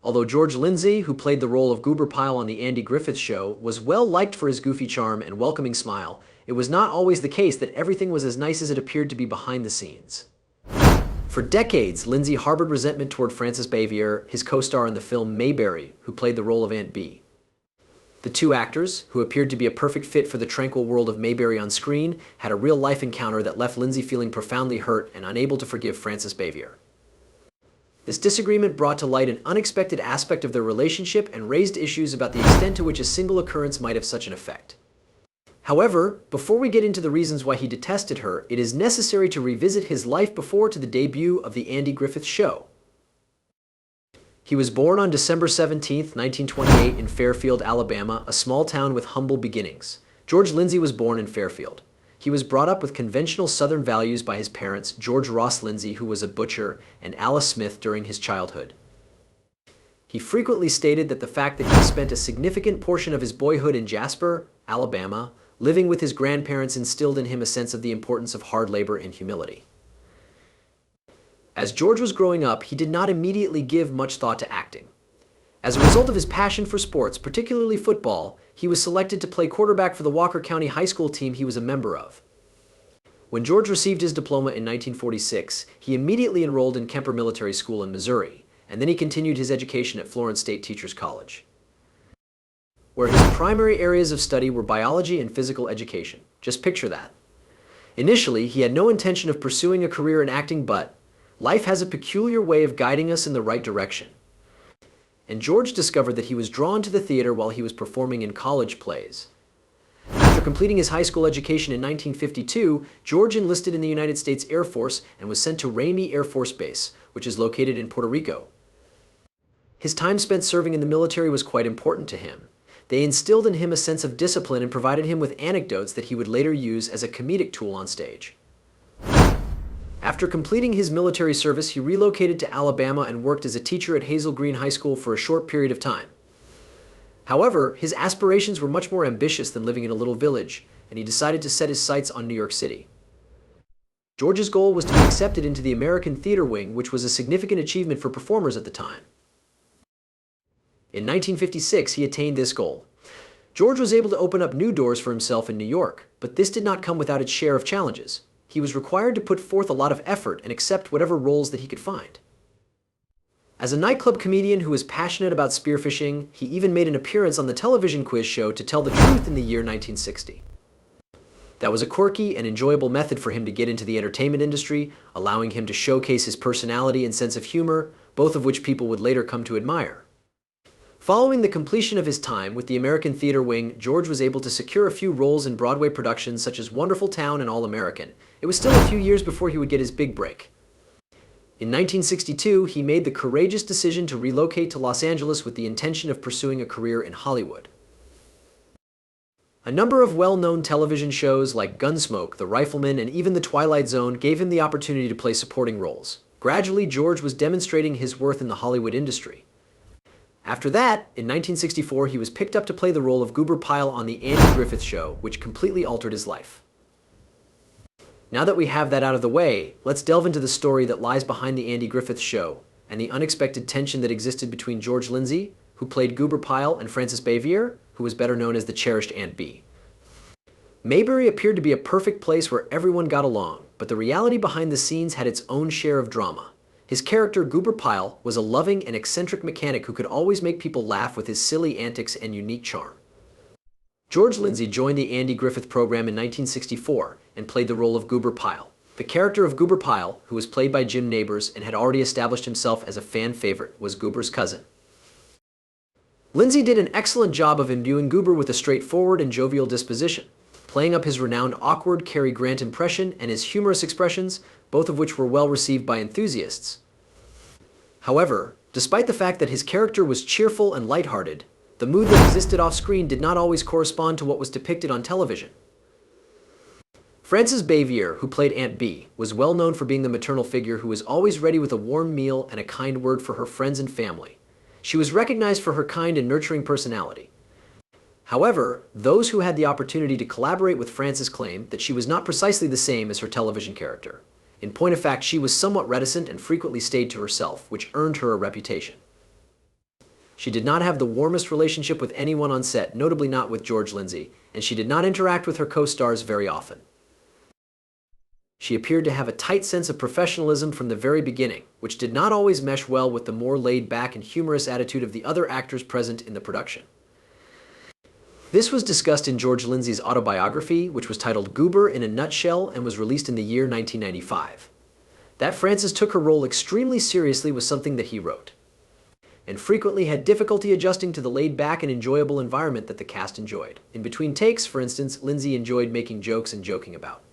Although George Lindsey, who played the role of Goober Pyle on The Andy Griffith Show, was well liked for his goofy charm and welcoming smile, it was not always the case that everything was as nice as it appeared to be behind the scenes. For decades, Lindsey harbored resentment toward Frances Bavier, his co-star in the film Mayberry, who played the role of Aunt Bee. The two actors, who appeared to be a perfect fit for the tranquil world of Mayberry on screen, had a real-life encounter that left Lindsey feeling profoundly hurt and unable to forgive Frances Bavier. This disagreement brought to light an unexpected aspect of their relationship and raised issues about the extent to which a single occurrence might have such an effect. However, before we get into the reasons why he detested her, it is necessary to revisit his life before to the debut of The Andy Griffith Show. He was born on December 17, 1928 in Fairfield, Alabama, a small town with humble beginnings. George Lindsey was born in Fairfield. He was brought up with conventional Southern values by his parents, George Ross Lindsey, who was a butcher, and Alice Smith during his childhood. He frequently stated that the fact that he spent a significant portion of his boyhood in Jasper, Alabama, living with his grandparents instilled in him a sense of the importance of hard labor and humility. As George was growing up, he did not immediately give much thought to acting. As a result of his passion for sports, particularly football, he was selected to play quarterback for the Walker County High School team he was a member of. When George received his diploma in 1946, he immediately enrolled in Kemper Military School in Missouri, and then he continued his education at Florence State Teachers College, where his primary areas of study were biology and physical education. Just picture that. Initially, he had no intention of pursuing a career in acting, but life has a peculiar way of guiding us in the right direction. And George discovered that he was drawn to the theater while he was performing in college plays. After completing his high school education in 1952, George enlisted in the United States Air Force and was sent to Ramey Air Force Base, which is located in Puerto Rico. His time spent serving in the military was quite important to him. They instilled in him a sense of discipline and provided him with anecdotes that he would later use as a comedic tool on stage. After completing his military service, he relocated to Alabama and worked as a teacher at Hazel Green High School for a short period of time. However, his aspirations were much more ambitious than living in a little village, and he decided to set his sights on New York City. George's goal was to be accepted into the American Theater Wing, which was a significant achievement for performers at the time. In 1956, he attained this goal. George was able to open up new doors for himself in New York, but this did not come without its share of challenges. He was required to put forth a lot of effort and accept whatever roles that he could find. As a nightclub comedian who was passionate about spearfishing, he even made an appearance on the television quiz show To Tell the Truth in the year 1960. That was a quirky and enjoyable method for him to get into the entertainment industry, allowing him to showcase his personality and sense of humor, both of which people would later come to admire. Following the completion of his time with the American Theater Wing, George was able to secure a few roles in Broadway productions such as Wonderful Town and All-American. It was still a few years before he would get his big break. In 1962, he made the courageous decision to relocate to Los Angeles with the intention of pursuing a career in Hollywood. A number of well-known television shows like Gunsmoke, The Rifleman, and even The Twilight Zone gave him the opportunity to play supporting roles. Gradually, George was demonstrating his worth in the Hollywood industry. After that, in 1964, he was picked up to play the role of Goober Pyle on The Andy Griffith Show, which completely altered his life. Now that we have that out of the way, let's delve into the story that lies behind The Andy Griffith Show and the unexpected tension that existed between George Lindsey, who played Goober Pyle, and Frances Bavier, who was better known as the cherished Aunt Bee. Mayberry appeared to be a perfect place where everyone got along, but the reality behind the scenes had its own share of drama. His character, Goober Pyle, was a loving and eccentric mechanic who could always make people laugh with his silly antics and unique charm. George Lindsey joined the Andy Griffith program in 1964 and played the role of Goober Pyle. The character of Goober Pyle, who was played by Jim Nabors and had already established himself as a fan favorite, was Goober's cousin. Lindsey did an excellent job of imbuing Goober with a straightforward and jovial disposition, playing up his renowned awkward Cary Grant impression and his humorous expressions, both of which were well received by enthusiasts. However, despite the fact that his character was cheerful and lighthearted, the mood that existed off-screen did not always correspond to what was depicted on television. Frances Bavier, who played Aunt Bee, was well known for being the maternal figure who was always ready with a warm meal and a kind word for her friends and family. She was recognized for her kind and nurturing personality. However, those who had the opportunity to collaborate with Frances claimed that she was not precisely the same as her television character. In point of fact, she was somewhat reticent and frequently stayed to herself, which earned her a reputation. She did not have the warmest relationship with anyone on set, notably not with George Lindsey, and she did not interact with her co-stars very often. She appeared to have a tight sense of professionalism from the very beginning, which did not always mesh well with the more laid-back and humorous attitude of the other actors present in the production. This was discussed in George Lindsey's autobiography, which was titled Goober in a Nutshell and was released in the year 1995. That Frances took her role extremely seriously was something that he wrote, and frequently had difficulty adjusting to the laid-back and enjoyable environment that the cast enjoyed. In between takes, for instance, Lindsey enjoyed making jokes and joking about.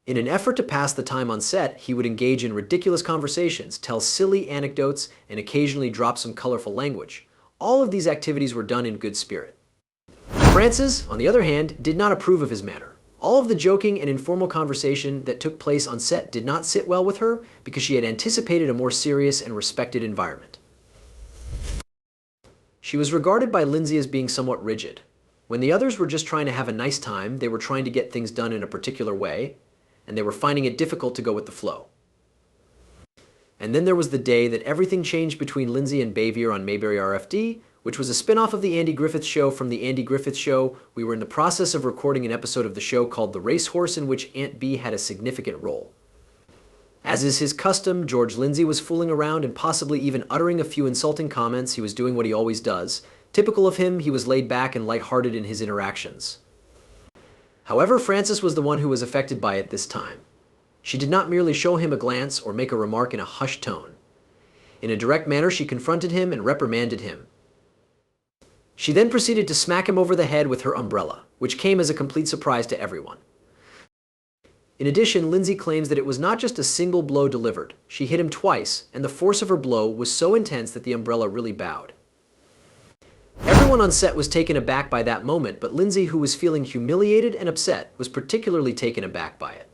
In an effort to pass the time on set, he would engage in ridiculous conversations, tell silly anecdotes, and occasionally drop some colorful language. All of these activities were done in good spirit. Frances, on the other hand, did not approve of his manner. All of the joking and informal conversation that took place on set did not sit well with her because she had anticipated a more serious and respected environment. She was regarded by Lindsey as being somewhat rigid. When the others were just trying to have a nice time, they were trying to get things done in a particular way, and they were finding it difficult to go with the flow. And then there was the day that everything changed between Lindsey and Bavier on Mayberry RFD, which was a spin-off of the Andy Griffith Show from the Andy Griffith Show. We were in the process of recording an episode of the show called The Racehorse, in which Aunt B had a significant role. As is his custom, George Lindsey was fooling around and possibly even uttering a few insulting comments. He was doing what he always does. Typical of him, he was laid back and lighthearted in his interactions. However, Frances was the one who was affected by it this time. She did not merely show him a glance or make a remark in a hushed tone. In a direct manner, she confronted him and reprimanded him. She then proceeded to smack him over the head with her umbrella, which came as a complete surprise to everyone. In addition, Lindsey claims that it was not just a single blow delivered. She hit him twice, and the force of her blow was so intense that the umbrella really bowed. Everyone on set was taken aback by that moment, but Lindsey, who was feeling humiliated and upset, was particularly taken aback by it.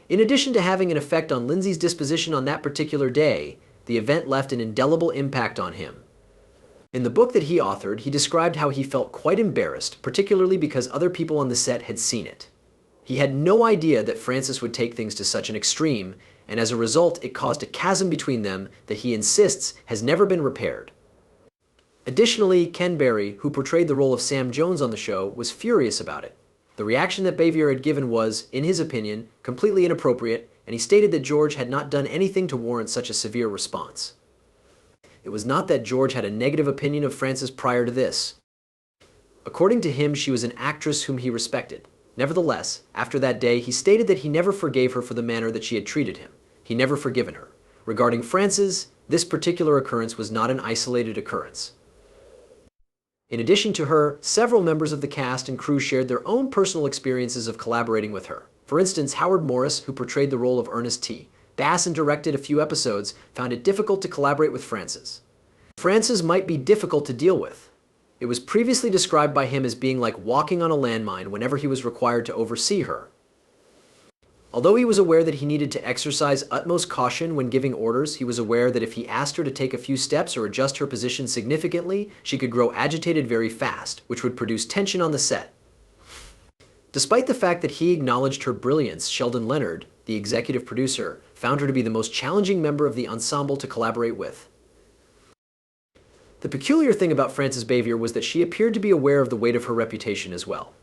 In addition to having an effect on Lindsey's disposition on that particular day, the event left an indelible impact on him. In the book that he authored, he described how he felt quite embarrassed, particularly because other people on the set had seen it. He had no idea that Frances would take things to such an extreme, and as a result, it caused a chasm between them that he insists has never been repaired. Additionally, Ken Barry, who portrayed the role of Sam Jones on the show, was furious about it. The reaction that Bavier had given was, in his opinion, completely inappropriate, and he stated that George had not done anything to warrant such a severe response. It was not that George had a negative opinion of Frances prior to this. According to him, she was an actress whom he respected. Nevertheless, after that day, he stated that he never forgave her for the manner that she had treated him. He never forgiven her. Regarding Frances, this particular occurrence was not an isolated occurrence. In addition to her, several members of the cast and crew shared their own personal experiences of collaborating with her. For instance, Howard Morris, who portrayed the role of Ernest T. Bass and directed a few episodes, found it difficult to collaborate with Frances. Frances might be difficult to deal with. It was previously described by him as being like walking on a landmine whenever he was required to oversee her. Although he was aware that he needed to exercise utmost caution when giving orders, he was aware that if he asked her to take a few steps or adjust her position significantly, she could grow agitated very fast, which would produce tension on the set. Despite the fact that he acknowledged her brilliance, Sheldon Leonard, the executive producer, found her to be the most challenging member of the ensemble to collaborate with. The peculiar thing about Frances Bavier was that she appeared to be aware of the weight of her reputation as well.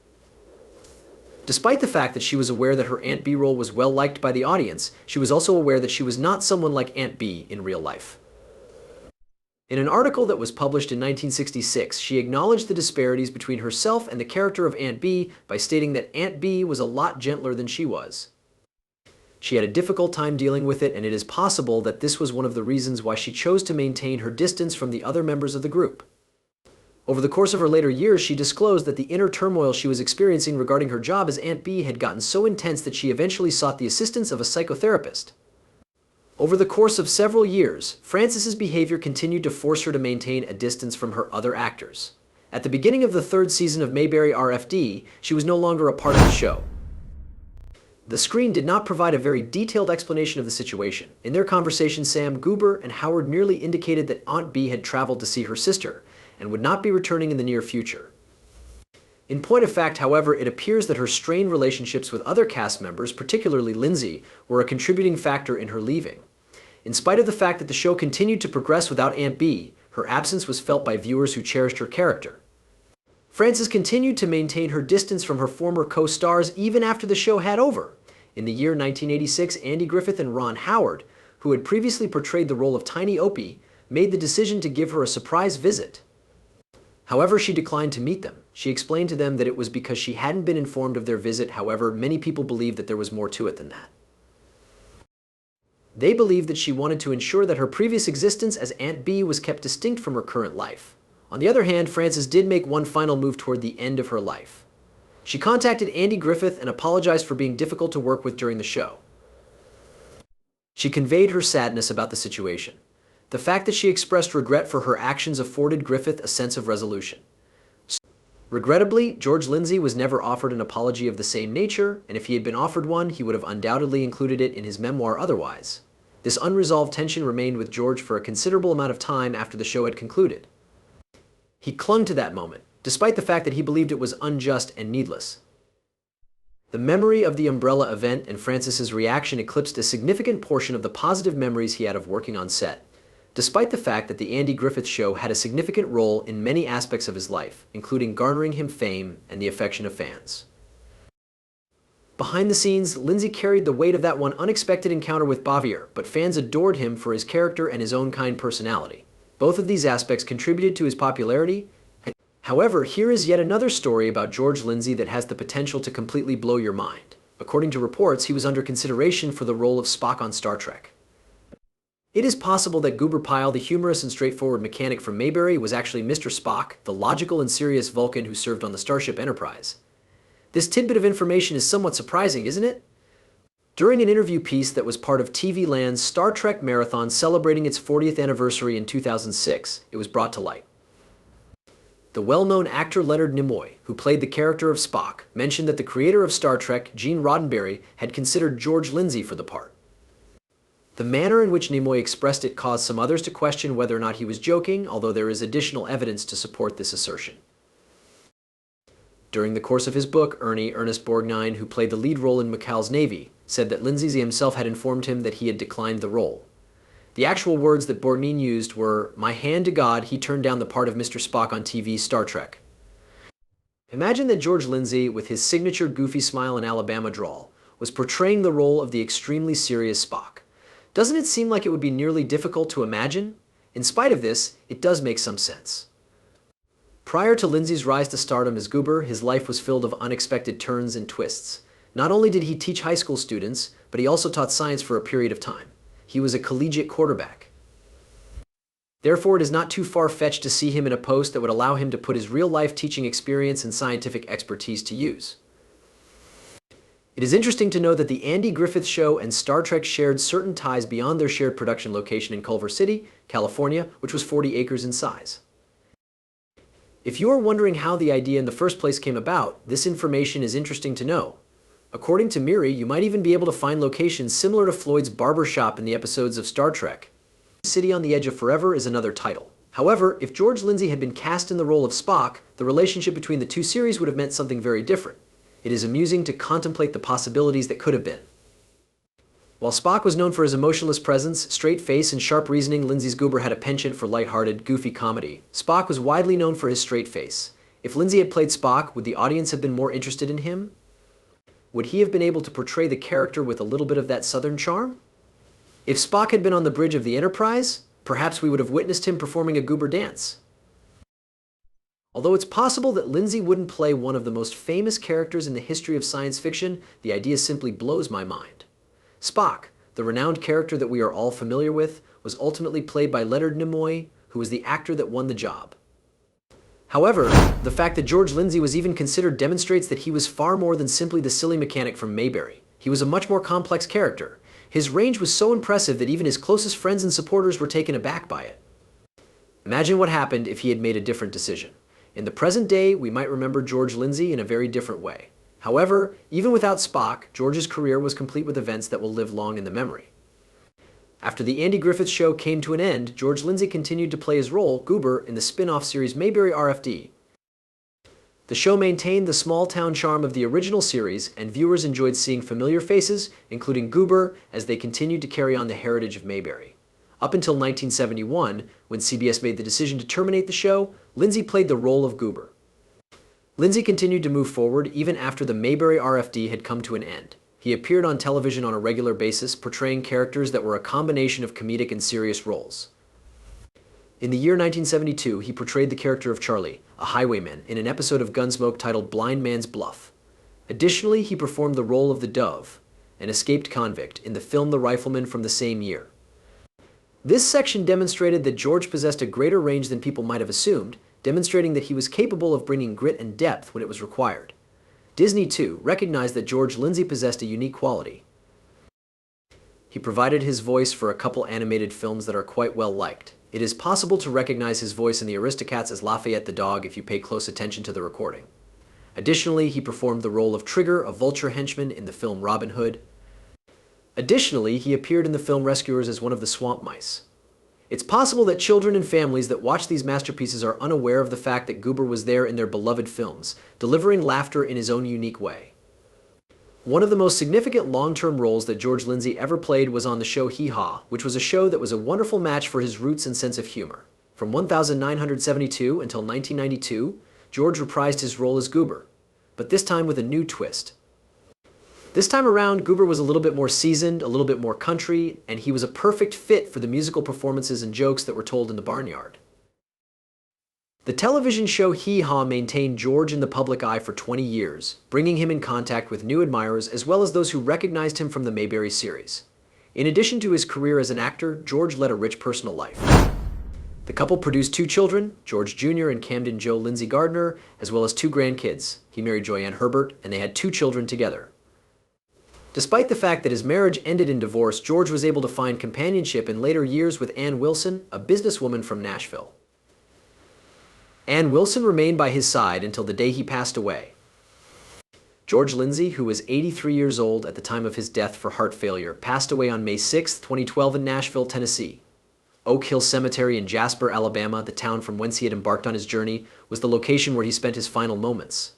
Despite the fact that she was aware that her Aunt B role was well liked by the audience, she was also aware that she was not someone like Aunt B in real life. In an article that was published in 1966, she acknowledged the disparities between herself and the character of Aunt B by stating that Aunt B was a lot gentler than she was. She had a difficult time dealing with it, and it is possible that this was one of the reasons why she chose to maintain her distance from the other members of the group. Over the course of her later years, she disclosed that the inner turmoil she was experiencing regarding her job as Aunt B had gotten so intense that she eventually sought the assistance of a psychotherapist. Over the course of several years, Frances's behavior continued to force her to maintain a distance from her other actors. At the beginning of the third season of Mayberry RFD, she was no longer a part of the show. The screen did not provide a very detailed explanation of the situation. In their conversation, Sam, Goober, and Howard merely indicated that Aunt B had traveled to see her sister and would not be returning in the near future. In point of fact, however, it appears that her strained relationships with other cast members, particularly Lindsey, were a contributing factor in her leaving. In spite of the fact that the show continued to progress without Aunt B, Her absence was felt by viewers who cherished her character. Frances continued to maintain her distance from her former co-stars even after the show had over. In the year 1986, Andy Griffith and Ron Howard, who had previously portrayed the role of Tiny Opie, made the decision to give her a surprise visit. However, she declined to meet them. She explained to them that it was because she hadn't been informed of their visit. However, many people believed that there was more to it than that. They believed that she wanted to ensure that her previous existence as Aunt Bee was kept distinct from her current life. On the other hand, Frances did make one final move toward the end of her life. She contacted Andy Griffith and apologized for being difficult to work with during the show. She conveyed her sadness about the situation. The fact that she expressed regret for her actions afforded Griffith a sense of resolution. Regrettably, George Lindsey was never offered an apology of the same nature, and if he had been offered one, he would have undoubtedly included it in his memoir otherwise. This unresolved tension remained with George for a considerable amount of time after the show had concluded. He clung to that moment, despite the fact that he believed it was unjust and needless. The memory of the umbrella event and Frances's reaction eclipsed a significant portion of the positive memories he had of working on set. Despite the fact that the Andy Griffith Show had a significant role in many aspects of his life, including garnering him fame and the affection of fans. Behind the scenes, Lindsey carried the weight of that one unexpected encounter with Bavier, but fans adored him for his character and his own kind personality. Both of these aspects contributed to his popularity. However, here is yet another story about George Lindsey that has the potential to completely blow your mind. According to reports, he was under consideration for the role of Spock on Star Trek. It is possible that Goober Pyle, the humorous and straightforward mechanic from Mayberry, was actually Mr. Spock, the logical and serious Vulcan who served on the Starship Enterprise. This tidbit of information is somewhat surprising, isn't it? During an interview piece that was part of TV Land's Star Trek Marathon celebrating its 40th anniversary in 2006, it was brought to light. The well-known actor Leonard Nimoy, who played the character of Spock, mentioned that the creator of Star Trek, Gene Roddenberry, had considered George Lindsey for the part. The manner in which Nimoy expressed it caused some others to question whether or not he was joking, although there is additional evidence to support this assertion. During the course of his book, Ernest Borgnine, who played the lead role in McCall's Navy, said that Lindsey himself had informed him that he had declined the role. The actual words that Borgnine used were, "My hand to God, he turned down the part of Mr. Spock on TV Star Trek." Imagine that George Lindsey, with his signature goofy smile and Alabama drawl, was portraying the role of the extremely serious Spock. Doesn't it seem like it would be nearly difficult to imagine? In spite of this, it does make some sense. Prior to Lindsey's rise to stardom as Goober, his life was filled of unexpected turns and twists. Not only did he teach high school students, but he also taught science for a period of time. He was a collegiate quarterback. Therefore, it is not too far-fetched to see him in a post that would allow him to put his real-life teaching experience and scientific expertise to use. It is interesting to know that the Andy Griffith Show and Star Trek shared certain ties beyond their shared production location in Culver City, California, which was 40 acres in size. If you are wondering how the idea in the first place came about, this information is interesting to know. According to Miri, you might even be able to find locations similar to Floyd's barber shop in the episodes of Star Trek. City on the Edge of Forever is another title. However, if George Lindsey had been cast in the role of Spock, the relationship between the two series would have meant something very different. It is amusing to contemplate the possibilities that could have been. While Spock was known for his emotionless presence, straight face, and sharp reasoning, Lindsey's Goober had a penchant for lighthearted, goofy comedy. Spock was widely known for his straight face. If Lindsey had played Spock, would the audience have been more interested in him? Would he have been able to portray the character with a little bit of that southern charm? If Spock had been on the bridge of the Enterprise, perhaps we would have witnessed him performing a Goober dance. Although it's possible that Lindsey wouldn't play one of the most famous characters in the history of science fiction, the idea simply blows my mind. Spock, the renowned character that we are all familiar with, was ultimately played by Leonard Nimoy, who was the actor that won the job. However, the fact that George Lindsey was even considered demonstrates that he was far more than simply the silly mechanic from Mayberry. He was a much more complex character. His range was so impressive that even his closest friends and supporters were taken aback by it. Imagine what happened if he had made a different decision. In the present day, we might remember George Lindsey in a very different way. However, even without Spock, George's career was complete with events that will live long in the memory. After the Andy Griffith Show came to an end, George Lindsey continued to play his role, Goober, in the spin-off series Mayberry RFD. The show maintained the small-town charm of the original series, and viewers enjoyed seeing familiar faces, including Goober, as they continued to carry on the heritage of Mayberry. Up until 1971, when CBS made the decision to terminate the show, Lindsey played the role of Goober. Lindsey continued to move forward even after the Mayberry RFD had come to an end. He appeared on television on a regular basis, portraying characters that were a combination of comedic and serious roles. In the year 1972, he portrayed the character of Charlie, a highwayman, in an episode of Gunsmoke titled Blind Man's Bluff. Additionally, he performed the role of the Dove, an escaped convict, in the film The Rifleman from the same year. This section demonstrated that George possessed a greater range than people might have assumed, demonstrating that he was capable of bringing grit and depth when it was required. Disney, too, recognized that George Lindsey possessed a unique quality. He provided his voice for a couple animated films that are quite well liked. It is possible to recognize his voice in the Aristocats as Lafayette the dog if you pay close attention to the recording. Additionally, he performed the role of Trigger, a vulture henchman, in the film Robin Hood. Additionally, he appeared in the film Rescuers as one of the swamp mice. It's possible that children and families that watch these masterpieces are unaware of the fact that Goober was there in their beloved films, delivering laughter in his own unique way. One of the most significant long-term roles that George Lindsey ever played was on the show Hee Haw, which was a show that was a wonderful match for his roots and sense of humor. From 1972 until 1992, George reprised his role as Goober, but this time with a new twist. This time around, Goober was a little bit more seasoned, a little bit more country, and he was a perfect fit for the musical performances and jokes that were told in the barnyard. The television show Hee Haw maintained George in the public eye for 20 years, bringing him in contact with new admirers as well as those who recognized him from the Mayberry series. In addition to his career as an actor, George led a rich personal life. The couple produced 2 children, George Jr. and Camden Joe Lindsey Gardner, as well as 2 grandkids. He married Joyanne Herbert, and they had 2 children together. Despite the fact that his marriage ended in divorce, George was able to find companionship in later years with Ann Wilson, a businesswoman from Nashville. Ann Wilson remained by his side until the day he passed away. George Lindsey, who was 83 years old at the time of his death for heart failure, passed away on May 6, 2012 in Nashville, Tennessee. Oak Hill Cemetery in Jasper, Alabama, the town from whence he had embarked on his journey, was the location where he spent his final moments.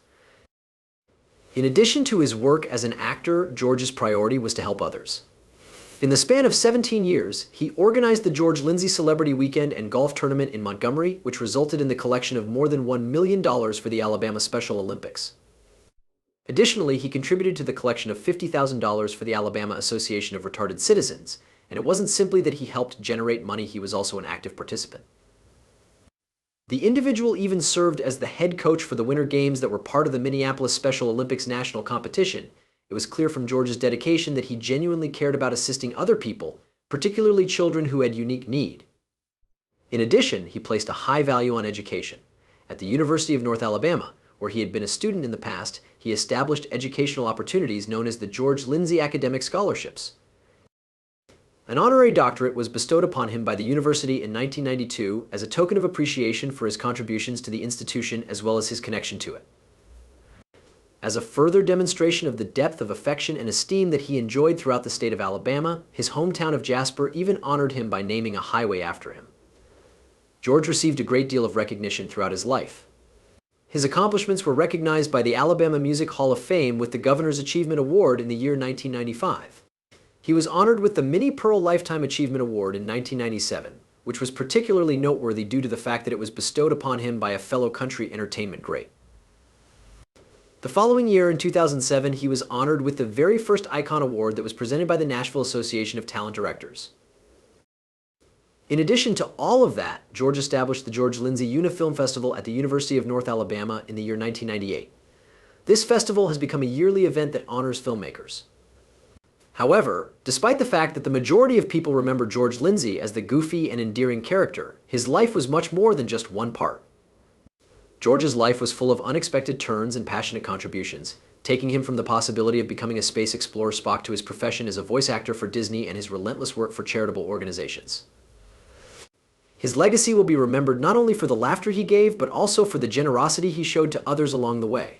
In addition to his work as an actor, George's priority was to help others. In the span of 17 years, he organized the George Lindsey Celebrity Weekend and Golf Tournament in Montgomery, which resulted in the collection of more than $1 million for the Alabama Special Olympics. Additionally, he contributed to the collection of $50,000 for the Alabama Association of Retarded Citizens, and it wasn't simply that he helped generate money, he was also an active participant. The individual even served as the head coach for the Winter Games that were part of the Minneapolis Special Olympics national competition. It was clear from George's dedication that he genuinely cared about assisting other people, particularly children who had unique need. In addition, he placed a high value on education. At the University of North Alabama, where he had been a student in the past, he established educational opportunities known as the George Lindsey Academic Scholarships. An honorary doctorate was bestowed upon him by the university in 1992 as a token of appreciation for his contributions to the institution as well as his connection to it. As a further demonstration of the depth of affection and esteem that he enjoyed throughout the state of Alabama, his hometown of Jasper even honored him by naming a highway after him. George received a great deal of recognition throughout his life. His accomplishments were recognized by the Alabama Music Hall of Fame with the Governor's Achievement Award in the year 1995. He was honored with the Minnie Pearl Lifetime Achievement Award in 1997, which was particularly noteworthy due to the fact that it was bestowed upon him by a fellow country entertainment great. The following year, in 2007, he was honored with the very first Icon Award that was presented by the Nashville Association of Talent Directors. In addition to all of that, George established the George Lindsey Unifilm Festival at the University of North Alabama in the year 1998. This festival has become a yearly event that honors filmmakers. However, despite the fact that the majority of people remember George Lindsey as the goofy and endearing character, his life was much more than just one part. George's life was full of unexpected turns and passionate contributions, taking him from the possibility of becoming a space explorer Spock to his profession as a voice actor for Disney and his relentless work for charitable organizations. His legacy will be remembered not only for the laughter he gave, but also for the generosity he showed to others along the way.